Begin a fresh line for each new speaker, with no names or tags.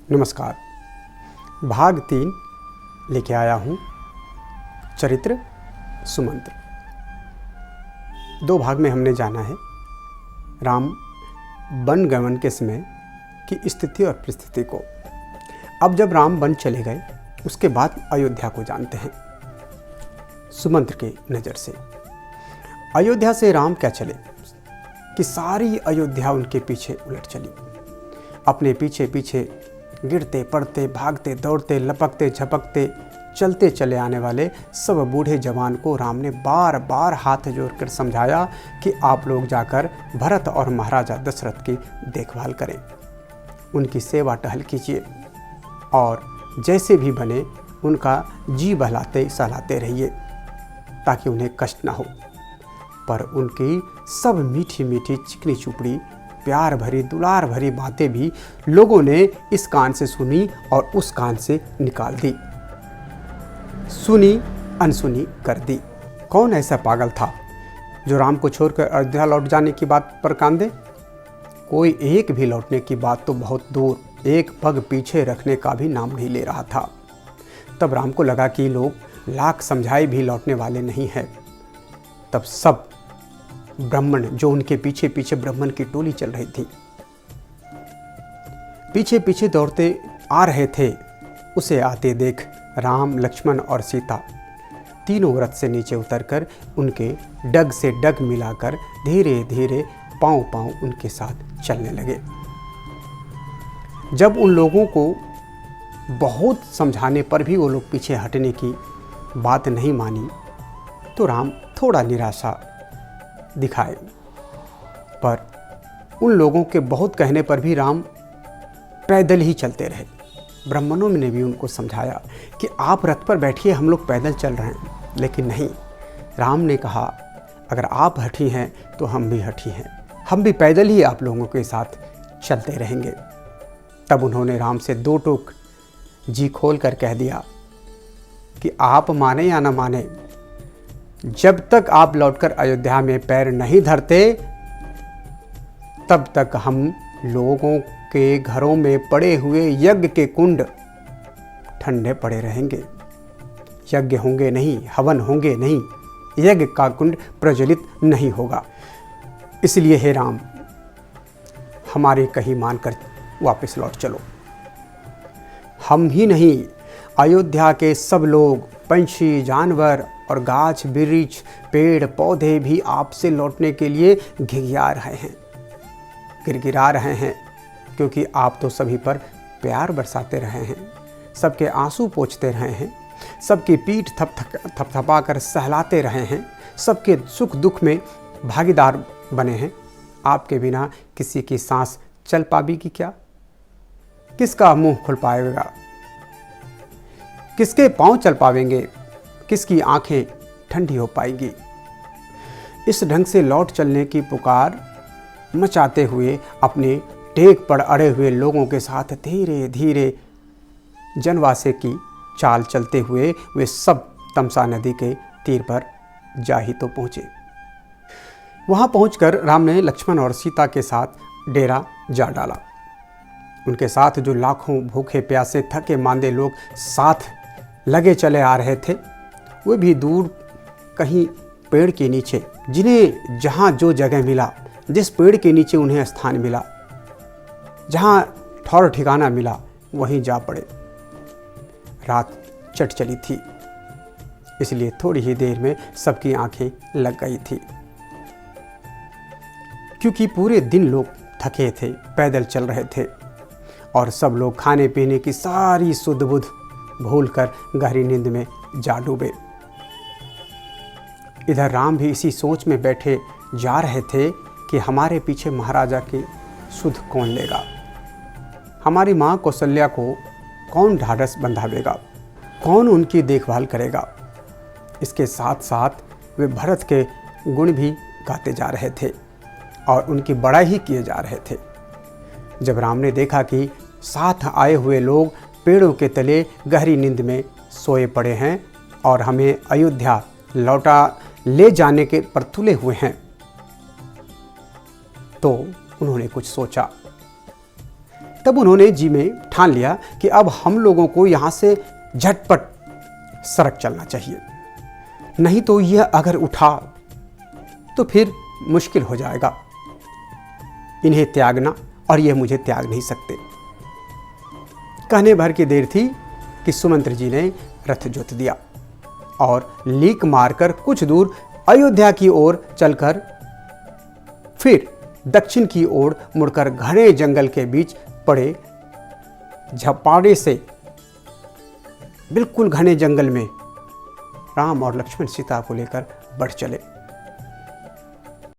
नमस्कार। भाग 3 लेके आया हूँ। चरित्र सुमंत्र। 2 भाग में हमने जाना है राम वन गमन के समय की स्थिति और परिस्थिति को। अब जब राम वन चले गए उसके बाद अयोध्या को जानते हैं सुमंत्र की नज़र से। अयोध्या से राम क्या चले कि सारी अयोध्या उनके पीछे उलट चली। अपने पीछे पीछे गिरते पड़ते भागते दौड़ते लपकते झपकते चलते चले आने वाले सब बूढ़े जवान को राम ने बार बार हाथ जोड़कर समझाया कि आप लोग जाकर भरत और महाराजा दशरथ की देखभाल करें, उनकी सेवा टहल कीजिए और जैसे भी बने उनका जी बहलाते सहलाते रहिए ताकि उन्हें कष्ट ना हो। पर उनकी सब मीठी मीठी चिकनी चुपड़ी प्यार भरी दुलार भरी बातें भी लोगों ने इस कान से सुनी और उस कान से निकाल दी, सुनी अनसुनी कर दी। कौन ऐसा पागल था जो राम को छोड़कर अयोध्या लौट जाने की बात पर कान दे? कोई एक भी लौटने की बात तो बहुत दूर, एक पग पीछे रखने का भी नाम नहीं ले रहा था। तब राम को लगा कि लोग लाख समझाए भी लौटने वाले नहीं हैं। तब सब ब्राह्मण जो उनके पीछे पीछे ब्राह्मण की टोली चल रही थी, पीछे पीछे दौड़ते आ रहे थे, उसे आते देख राम लक्ष्मण और सीता तीनों रथ से नीचे उतरकर उनके डग से डग मिलाकर धीरे धीरे पांव पांव उनके साथ चलने लगे। जब उन लोगों को बहुत समझाने पर भी वो लोग पीछे हटने की बात नहीं मानी तो राम थोड़ा निराशा दिखाए। पर उन लोगों के बहुत कहने पर भी राम पैदल ही चलते रहे। ब्राह्मणों ने भी उनको समझाया कि आप रथ पर बैठिए, हम लोग पैदल चल रहे हैं। लेकिन नहीं, राम ने कहा अगर आप हठी हैं तो हम भी हठी हैं, हम भी पैदल ही आप लोगों के साथ चलते रहेंगे। तब उन्होंने राम से 2 टूक जी खोल कर कह दिया कि आप माने या ना माने, जब तक आप लौटकर अयोध्या में पैर नहीं धरते तब तक हम लोगों के घरों में पड़े हुए यज्ञ के कुंड ठंडे पड़े रहेंगे। यज्ञ होंगे नहीं, हवन होंगे नहीं, यज्ञ का कुंड प्रज्वलित नहीं होगा। इसलिए हे राम, हमारे कही मानकर वापस लौट चलो। हम ही नहीं, अयोध्या के सब लोग, पंछी जानवर और गाछ वृक्ष पेड़ पौधे भी आपसे लौटने के लिए घिघिया रहे हैं, गिड़गिड़ा रहे हैं, क्योंकि आप तो सभी पर प्यार बरसाते रहे हैं, सबके आंसू पोंछते रहे हैं, सबकी पीठ थपथपा कर सहलाते रहे हैं, सबके सुख दुख में भागीदार बने हैं। आपके बिना किसी की सांस चल पाएगी क्या? किसका मुंह खुल पाएगा? किसके पांव चल पाएंगे? किसकी आंखें ठंडी हो पाएगी? इस ढंग से लौट चलने की पुकार मचाते हुए अपने टेक पर अड़े हुए लोगों के साथ धीरे धीरे जनवासे की चाल चलते हुए वे सब तमसा नदी के तीर पर जा ही तो पहुँचे। वहाँ पहुँचकर राम ने लक्ष्मण और सीता के साथ डेरा जा डाला। उनके साथ जो लाखों भूखे प्यासे थके मांदे लोग साथ लगे चले आ रहे थे, वे भी दूर कहीं पेड़ के नीचे, जिन्हें जहाँ जो जगह मिला, जिस पेड़ के नीचे उन्हें स्थान मिला, जहाँ ठौर ठिकाना मिला, वहीं जा पड़े। रात चट चली थी, इसलिए थोड़ी ही देर में सबकी आंखें लग गई थी, क्योंकि पूरे दिन लोग थके थे, पैदल चल रहे थे और सब लोग खाने पीने की सारी सुध बुध भूलकर गहरी नींद में जा डूबे। इधर राम भी इसी सोच में बैठे जा रहे थे कि हमारे पीछे महाराजा की सुध कौन लेगा, हमारी माँ कौशल्या को कौन ढाढ़स बंधावेगा, कौन उनकी देखभाल करेगा। इसके साथ साथ वे भरत के गुण भी गाते जा रहे थे और उनकी बड़ाई ही किए जा रहे थे। जब राम ने देखा कि साथ आए हुए लोग पेड़ों के तले गहरी नींद में सोए पड़े हैं और हमें अयोध्या लौटा ले जाने के पर तुले हुए हैं, तो उन्होंने कुछ सोचा। तब उन्होंने जी में ठान लिया कि अब हम लोगों को यहाँ से झटपट सड़क चलना चाहिए, नहीं तो यह अगर उठा तो फिर मुश्किल हो जाएगा। इन्हें त्यागना और यह मुझे त्याग नहीं सकते। कहने भर की देर थी कि सुमंत्र जी ने रथ जोत दिया और लीक मारकर कुछ दूर अयोध्या की ओर चलकर फिर दक्षिण की ओर मुड़कर घने जंगल के बीच पड़े झपाड़े से बिल्कुल घने जंगल में राम और लक्ष्मण सीता को लेकर बढ़ चले।